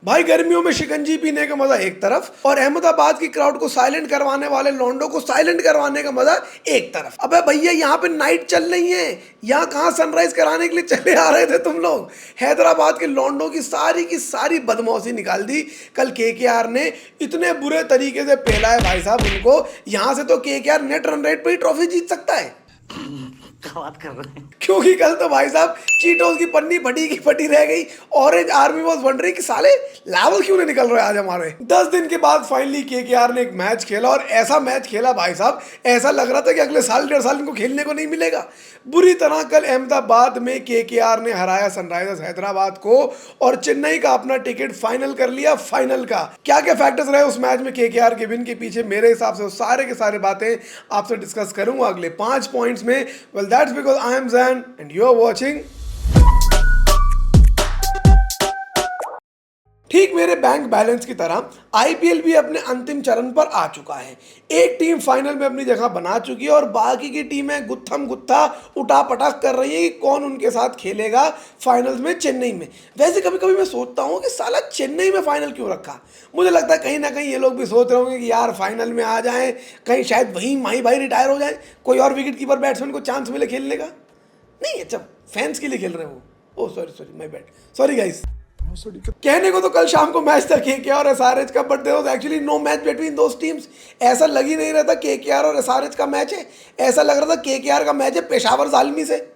भाई गर्मियों में शिकंजी पीने का मजा एक तरफ और अहमदाबाद की क्राउड को साइलेंट करवाने वाले लॉन्डो को साइलेंट करवाने का मजा एक तरफ। अबे भैया यहाँ पे नाइट चल रही है, यहाँ कहाँ सनराइज कराने के लिए चले आ रहे थे तुम लोग। हैदराबाद के लॉन्डो की सारी बदमौसी निकाल दी कल केकेआर ने। इतने बुरे तरीके से पहला है भाई साहब उनको, यहाँ से तो केकेआर नेट रन रेट पे ही ट्रॉफी जीत सकता है। क्या बात कर रहे हैं? क्योंकि कल तो भाई साहब चीटोस की पन्नी फटी की फटी रह गई। ऑरेंज आर्मी वाज वंडरिंग कि साले लेवल क्यों नहीं निकल रहे आज हमारे। 10 दिन के बाद फाइनली केकेआर ने एक मैच खेला और ऐसा मैच खेला भाई साहब, ऐसा लग रहा था कि अगले साल 1.5 साल इनको खेलने को नहीं मिलेगा। बुरी तरह कल अहमदाबाद में केकेआर ने हराया सनराइजर्स हैदराबाद को और चेन्नई का अपना टिकट फाइनल कर लिया। फाइनल का क्या क्या फैक्टर्स रहे उस मैच में केकेआर के विन के पीछे, मेरे हिसाब से सारे के सारे बातें आपसे डिस्कस करूंगा अगले 5 पॉइंट्स में। Well that's because I am Jain and you are watching. ठीक मेरे बैंक बैलेंस की तरह आईपीएल भी अपने अंतिम चरण पर आ चुका है। एक टीम फाइनल में अपनी जगह बना चुकी है और बाकी की टीमें गुत्थम गुत्था उठा पटाख कर रही है कि कौन उनके साथ खेलेगा फाइनल्स में चेन्नई में। वैसे कभी कभी मैं सोचता हूँ कि साला चेन्नई में फाइनल क्यों रखा। मुझे लगता है कहीं ना कहीं ये लोग भी सोच रहे होंगे कि यार फाइनल में आ जाएं, कहीं शायद वहीं माही भाई रिटायर हो जाए, कोई और विकेट कीपर बैट्समैन को चांस मिले खेलने का। नहीं, अच्छा फैंस के लिए खेल रहे हो। Oh sorry my bad, sorry guys. कहने को तो कल शाम को मैच था केकेआर और एसआरएच का, but there was actually no match between those teams. ऐसा लग ही नहीं रहा था केकेआर और एसआरएच का मैच है, ऐसा लग रहा था केकेआर का मैच है पेशावर जालमी से।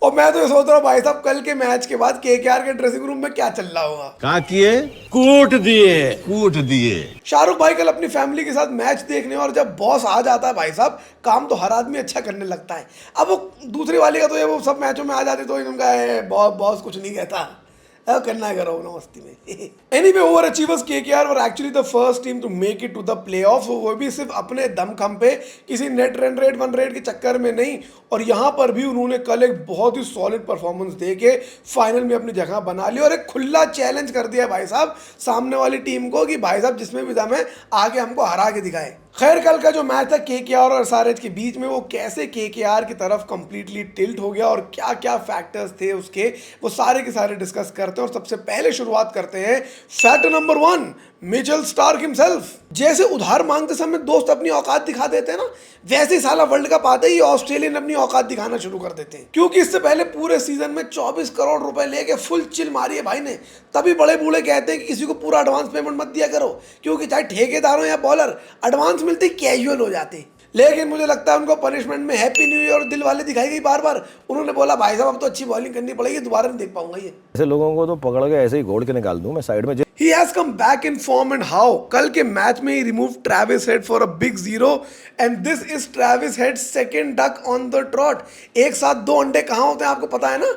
और मैं तो ये सोच रहा हूँ भाई साहब कल के मैच के बाद केकेआर के ड्रेसिंग रूम में क्या चल रहा होगा। कहा किए कूट दिए। शाहरुख भाई कल अपनी फैमिली के साथ मैच देखने, और जब बॉस आ जाता है भाई साहब काम तो हर आदमी अच्छा करने लगता है। अब वो दूसरी वाली का तो ये वो सब मैचों में आ जाते तो इनका बॉस कुछ नहीं कहता, करना है करो ना मस्ती में। Anyway overachievers KKR were actually the first team to make it to the playoffs, वो भी सिर्फ अपने दमखम पे, किसी net run rate one rate के चक्कर में नहीं। और यहाँ पर भी उन्होंने कल एक बहुत ही सॉलिड परफॉर्मेंस दे के फाइनल में अपनी जगह बना ली और एक खुला चैलेंज कर दिया भाई साहब सामने वाली टीम को कि भाई साहब जिसमें भी दम है आगे हमको हरा के दिखाए। खैर कल का जो मैच था केकेआर और एसआरएच के बीच में, वो कैसे केकेआर की तरफ कंप्लीटली टिल्ट हो गया और क्या क्या फैक्टर्स थे उसके, वो सारे के सारे डिस्कस करते हैं। और सबसे पहले शुरुआत करते हैं factor number 1, Mitchell Starc himself. जैसे उधार मांगते समय दोस्त अपनी औकात दिखा देते हैं ना, वैसे ही साला वर्ल्ड कप आते ही ऑस्ट्रेलियन अपनी औकात दिखाना शुरू कर देते हैं। क्योंकि इससे पहले पूरे सीजन में 24 करोड़ रुपए लेके फुल चिल मारी है भाई ने। तभी बड़े बूढ़े कहते हैं कि किसी को पूरा एडवांस पेमेंट मत दिया करो, क्योंकि चाहे ठेकेदार हो या बॉलर, एडवांस मिलते कैजुअल हो जाते। लेकिन मुझे लगता है उनको पनिशमेंट में हैप्पी न्यू ईयर और दिल वाले दिखाई गई बार बार। उन्होंने बोला भाई साहब अब तो अच्छी बॉलिंग करनी पड़ेगी, दोबारा नहीं देख पाऊंगा ये। ऐसे लोगों को तो पकड़ के ऐसे ही घोड़ के निकाल दूं मैं साइड में। He has come back in form and how? कल के मैच में ही remove Travis Head for a big 0 and this is Travis Head second duck on the trot. एक साथ 2 अंडे कहाँ होते हैं आपको पता है ना?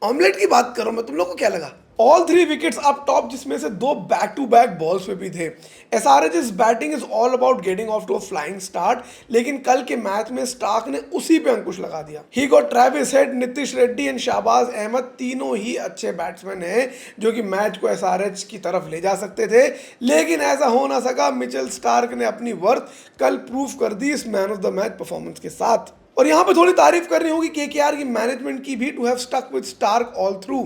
ऑमलेट की बात करो मैं, तुम लोग को क्या लगा? ऑल 3 विकेट्स अप टॉप, जिसमें से 2 बैक टू बैक बॉल्स पे भी थे। SRH batting is all about getting off to a flying start, लेकिन कल के मैच में स्टार्क ने उसी पे अंकुश लगा दिया। He got Travis Head, Nitish Reddy and Shahbaz Ahmed, तीनों ही अच्छे बैट्समैन हैं जो कि मैच को एसआरएच की तरफ ले जा सकते थे, लेकिन ऐसा हो ना सका। मिचेल स्टार्क ने अपनी वर्थ कल प्रूव कर दी इस man of the match performance के साथ। और यहाँ पे थोड़ी तारीफ करनी होगी केकेआर की मैनेजमेंट की भी, to have stuck with Starc all through.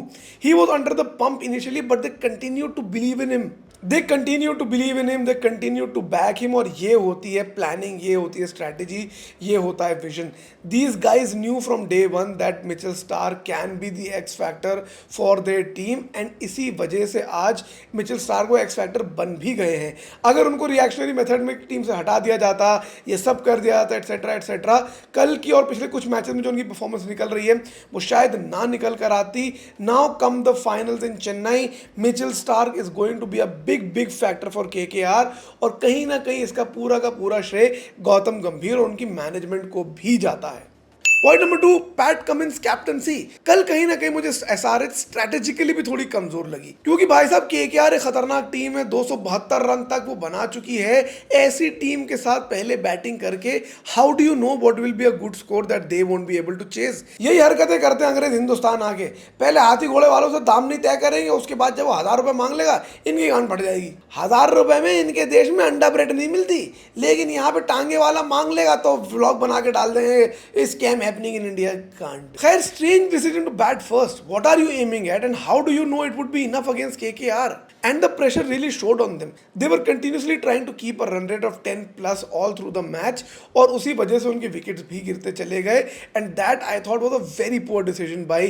He was under the pump initially but they continue to believe in him, they continue to believe in him, they continue to back him. और ये होती है planning, ये होती है strategy, ये होता है vision. These guys new from day 1 that Mitchell Starc can be the x factor for their team, and इसी वजह से आज मिचेल स्टार्क को एक्स फैक्टर बन भी गए हैं। अगर उनको रिएक्शनरी मेथड में टीम से हटा दिया जाता, ये सब कर दिया जाता एटसेट्रा एटसेट्रा, कल की और पिछले कुछ मैचेस में जो उनकी परफॉर्मेंस निकल रही है वो शायद ना निकल कर आती। Now come the finals in Chennai, Mitchell Starc is going to be a big factor for KKR, और कहीं ना कहीं इसका पूरा का पूरा श्रेय गौतम गंभीर और उनकी मैनेजमेंट को भी जाता है। Point number 2, PAT Cummins captaincy. कल कहीं ना कहीं मुझे एसआरएच स्ट्रैटेजिकली भी थोड़ी कमजोर लगी, क्योंकि भाई साहब केकेआर एक खतरनाक टीम है, 272 रन तक वो बना चुकी है। ऐसी टीम के साथ पहले बैटिंग करके how do you know what will be a good score that they won't be able to chase. यही हरकतें करते हैं अंग्रेज हिंदुस्तान आके, पहले हाथी घोड़े वालों से दाम नहीं तय करेंगे, उसके बाद जब वो 1000 रुपए मांग लेगा इनकी गांड फट जाएगी। 1000 रुपए में इनके देश में अंडा ब्रेड नहीं मिलती, लेकिन यहाँ पे टांगे वाला मांग लेगा तो व्लॉग बना के डाल देंगे, स्कैम है happening in India can't. खैर, strange decision to bat first. What are you aiming at and how do you know it would be enough against KKR? And the pressure really showed on them. They were continuously trying to keep a run rate of 10 plus all through the match और उसी वजह से उनके wickets भी गिरते चले गए and that I thought was a very poor decision by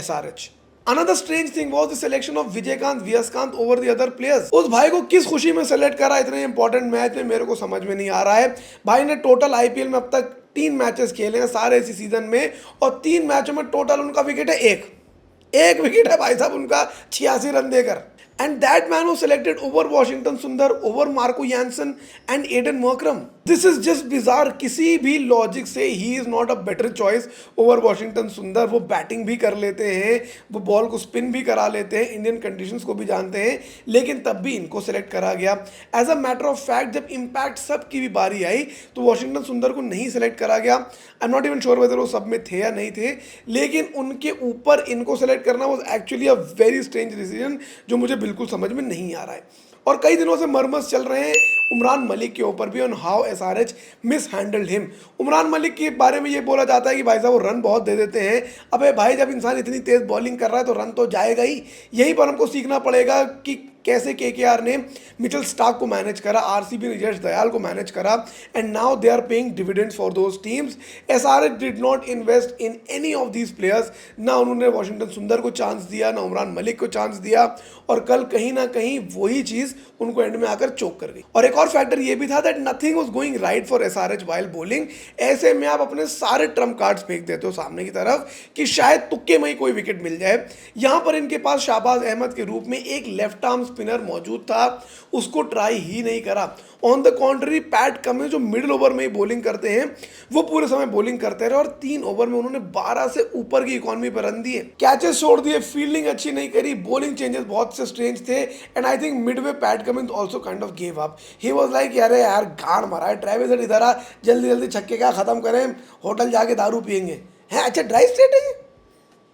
SRH. Another strange thing was the selection of Vijaykanth Vyaskanth over the other players. उस भाई को किस खुशी में सेलेक्ट करा इतने इंपॉर्टेंट मैच में, मेरे को समझ में नहीं आ रहा है. भाई ने टोटल आईपीएल में अब तक 3 मैचेस खेले हैं सारे इसी सीजन में और 3 मैचों में टोटल उनका विकेट है एक विकेट है भाई साहब उनका 86 रन देकर. And that man was selected over Washington Sundar, over Marco Jansen and Aiden Markram. This is just bizarre. किसी भी लॉजिक से he is not a better choice over Washington Sundar. वो बैटिंग भी कर लेते हैं, वो बॉल को स्पिन भी करा लेते हैं, इंडियन कंडीशंस को भी जानते हैं, लेकिन तब भी इनको सेलेक्ट करा गया. As a matter of fact जब इम्पैक्ट सब की भी बारी आई तो वॉशिंगटन सुंदर को नहीं सेलेक्ट करा गया. I am not even sure whether वो सब में थे या नहीं थे, लेकिन उनके ऊपर इनको सेलेक्ट करना was actually a very strange decision जो मुझे बिल्कुल समझ में नहीं आ रहा है. और कई दिनों से मरमस चल रहे हैं उमरान मलिक के ऊपर भी on how SRH miss handled him. Umran Malik के बारे में ये बोला जाता है कि भाई साहब वो रन बहुत दे देते हैं. अबे भाई जब इंसान इतनी तेज बॉलिंग कर रहा है तो रन तो जाएगा ही. यहीं पर हमको सीखना पड़ेगा कि कैसे केकेआर ने मिचेल स्टार्क को मैनेज करा, आरसीबी ने यश दयाल को मैनेज करा and now they are paying dividends for those teams. SRH did not invest in any of these players. ना उन्होंने वॉशिंगटन सुंदर को चांस दिया, ना उमरान मलिक को चांस दिया और कल कहीं ना कहीं वही चीज़ उनको एंड में आकर चोक कर गई. और एक और फैक्टर ये भी था that nothing was going right for SRH while bowling. ऐसे में आप अपने सारे ट्रम्प कार्ड्स फेंक देते हो सामने की तरफ कि शायद तुक्के में ही कोई विकेट मिल जाए. यहाँ पर इनके पास शाहबाज अहमद के रूप में एक लेफ्ट आर्म स्पिनर मौजूद था, उसको ट्राई ही नहीं करा. ऑन द कॉन्ट्री पैट कमिंस जो मिडिल ओवर में ही बॉलिंग करते हैं वो पूरे समय बॉलिंग करते रहे और 3 ओवर में उन्होंने 12 से ऊपर की इकोनॉमी पर रन दिए, कैचेस छोड़ दिए, फील्डिंग अच्छी नहीं करी, बॉलिंग चेंजेस बहुत से स्ट्रेंज थे and I think Midway PAT Cummins also kind of give up. He was like अरे यार गाड़ मारा है, ट्रेविस हेड इधर आ, जल्दी जल्दी छक्के का खत्म करें, होटल जाके दारू पियेंगे हैं. अच्छा ड्राई स्टेट है ये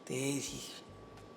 तेजी.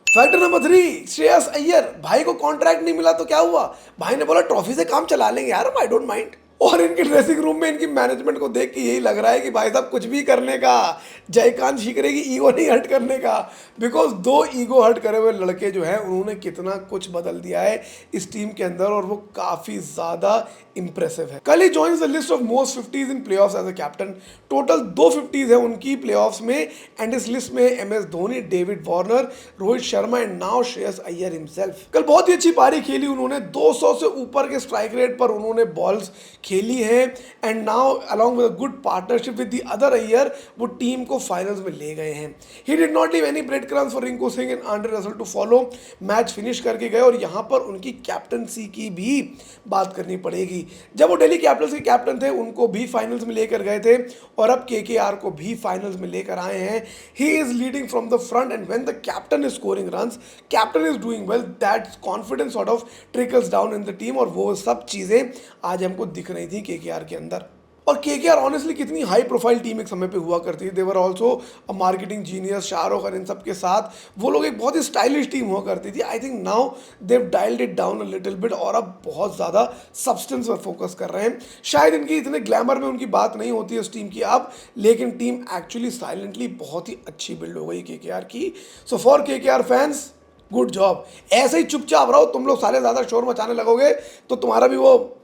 Factor number 3 Shreyas Iyer. भाई को कॉन्ट्रैक्ट नहीं मिला तो क्या हुआ, भाई ने बोला ट्रॉफी से काम चला लेंगे यार, आई डोंट माइंड. और इनके ड्रेसिंग रूम में इनकी मैनेजमेंट को देख के यही लग रहा है कि भाई साहब कुछ भी करने का, जयकांत शिकरे की ईगो नहीं हर्ट करने का. बिकॉज 2 ईगो हर्ट करे हुए लड़के जो है उन्होंने कितना कुछ बदल दिया है इस टीम के अंदर और वो काफ़ी ज़्यादा इंप्रेसिव है. कल ही joins the list of most 50s in playoffs as a captain. Total 2 50s है उनकी प्लेऑफ्स में एंड इस लिस्ट में MS Dhoni, David Warner, Rohit Sharma and now Shreyas Iyer himself. कल बहुत ही अच्छी पारी खेली उन्होंने, 200 से ऊपर के स्ट्राइक रेट पर उन्होंने बॉल्स खेली है and now along with a good partnership with the other Iyer वो टीम को फाइनल्स में ले गए हैं. He did not leave any bread crumbs for Rinku Singh and Andre Russell to follow. Match finish करके गए और यहाँ पर उनकी कैप्टनसी की भी बात करनी पड़ेगी. जब वो दिल्ली कैपिटल्स के कैप्टन थे उनको भी फाइनल्स में लेकर गए थे और अब केकेआर को भी फाइनल्स में लेकर आए हैं. He is leading from the front end when the captain is scoring runs, captain is doing well, that confidence sort of trickles down in the team और वो सब चीज़ें आज हमको दिख रही थी केकेआर के अंदर. और केकेआर ऑनेस्टली कितनी हाई प्रोफाइल टीम एक समय पे हुआ करती थी. They were also a marketing genius, Shahrukh और इन सब के साथ वो लोग एक बहुत ही स्टाइलिश टीम हुआ करती थी. I think now they've dialled it down a little bit और अब बहुत ज़्यादा सब्सटेंस पर फोकस कर रहे हैं. शायद इनकी इतने ग्लैमर में उनकी बात नहीं होती है उस टीम की अब, लेकिन टीम एक्चुअली साइलेंटली बहुत ही अच्छी बिल्ड हो गई केकेआर की. So for KKR fans good job. ऐसे ही चुपचाप रहो, तुम लोग साले ज़्यादा शोर मचाने लगोगे तो तुम्हारा भी वो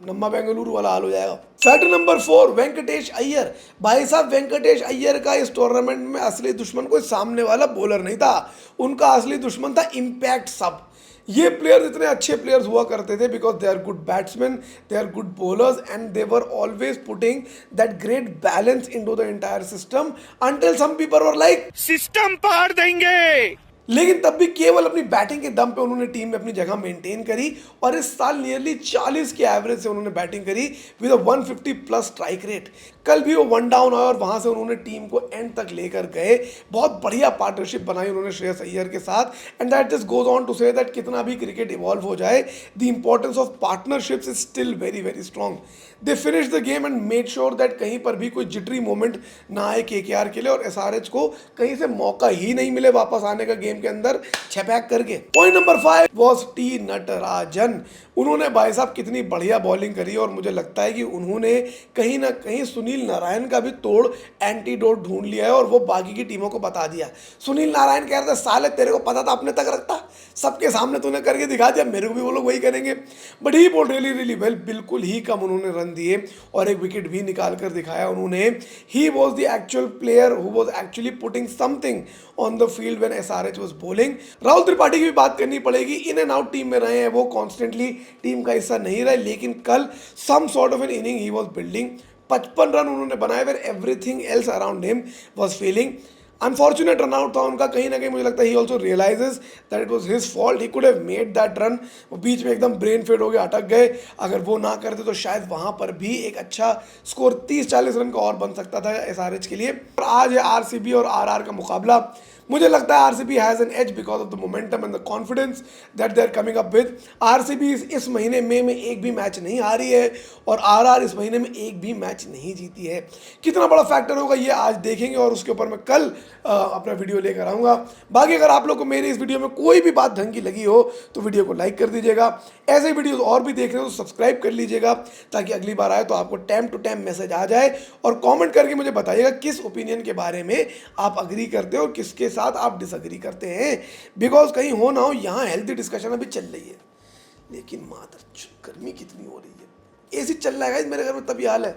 नम्मा बेंगलुरु वाला हाल हो जाएगा. Factor number 4 Venkatesh Iyer. भाई साहब वेंकटेश अय्यर का इस टूर्नामेंट में असली दुश्मन कोई सामने वाला बॉलर नहीं था, उनका असली दुश्मन था इम्पैक्ट सब. ये प्लेयर्स इतने अच्छे प्लेयर्स हुआ करते थे because they are good batsman, they are good bowlers and they were always putting that great balance into the entire system until some people were like system पाड़ देंगे. लेकिन तब भी केवल अपनी बैटिंग के दम पे उन्होंने टीम में अपनी जगह मेंटेन करी और इस साल नियरली 40 के एवरेज से उन्होंने बैटिंग करी with a 150 plus strike rate. कल भी वो 1 डाउन आया और वहां से उन्होंने टीम को एंड तक लेकर गए. बहुत बढ़िया पार्टनरशिप बनाई उन्होंने श्रेयस अय्यर के साथ and that just goes on to say that कितना भी क्रिकेट इवॉल्व हो जाए the importance of partnerships is still very very strong. They finish the game and made sure that कहीं पर भी कोई जिटरी मोमेंट ना आए केकेआर के लिए और एसआरएच को कहीं से मौका ही नहीं मिले वापस आने का गेम गेम के अंदर छपैक करके। Point number 5 was T Natarajan. उन्होंने भाई साहब कितनी बढ़िया बॉलिंग करी और मुझे लगता है कि उन्होंने कहीं ना कहीं सुनील नारायण का भी तोड़ एंटीडोट ढूंढ लिया है और वो बाकी की टीमों को बता दिया। सुनील नारायण कह रहे थे साले तेरे को पता था अपने तक रखता, सबके सामने तूने करके दिखा दिया, मेरे को भी वो लोग वही करेंगे। बट ही बोल रियली वेल, बिल्कुल ही कम उन्होंने रन दिए और एक विकेट भी निकाल कर दिखाया उन्होंने। He was the actual player who was actually putting something on the field when SRH was bowling. Rahul Tripathi की भी बात करनी पड़ेगी, इन एंड आउट टीम में रहे हैं, वो कॉन्स्टेंटली टीम का हिस्सा नहीं रहे, लेकिन कल some sort of an inning he was building. 55 run उन्होंने बनाए where everything else around him was failing. Unfortunate run out था उनका, कहीं ना कहीं मुझे लगता है he also realizes that it was his fault, he could have made that run. वो बीच में एकदम ब्रेन फेड हो गए, अटक गए, अगर वो ना करते तो शायद वहां पर भी एक अच्छा स्कोर 30-40 रन का और बन सकता था SRH के लिए। आज है RCB और RR का मुकाबला। मुझे लगता है RCB has an edge because of the momentum and the confidence that they are coming up with. RCB इस महीने में एक भी मैच नहीं हारी है और RR इस महीने में एक भी मैच नहीं जीती है। कितना बड़ा फैक्टर होगा ये आज देखेंगे और उसके ऊपर मैं कल अपना वीडियो लेकर आऊँगा। बाकी अगर आप लोग को मेरी इस वीडियो में कोई भी बात ढंग की लगी हो तो वीडियो को लाइक कर दीजिएगा। ऐसे वीडियोस और भी देख रहे हो तो सब्सक्राइब कर लीजिएगा ताकि अगली बार आए तो आपको टाइम टू टाइम मैसेज आ जाए। और कमेंट करके मुझे बताइएगा किस ओपिनियन के बारे में आप अग्री करते हो और किसके साथ आप डिसअग्री करते हैं, बिकॉज कहीं हो ना हो यहाँ हेल्थी डिस्कशन अभी चल रही है। लेकिन मादर गर्मी कितनी हो रही है, AC चल रहा है गाइस मेरे घर में, तभी हाल है।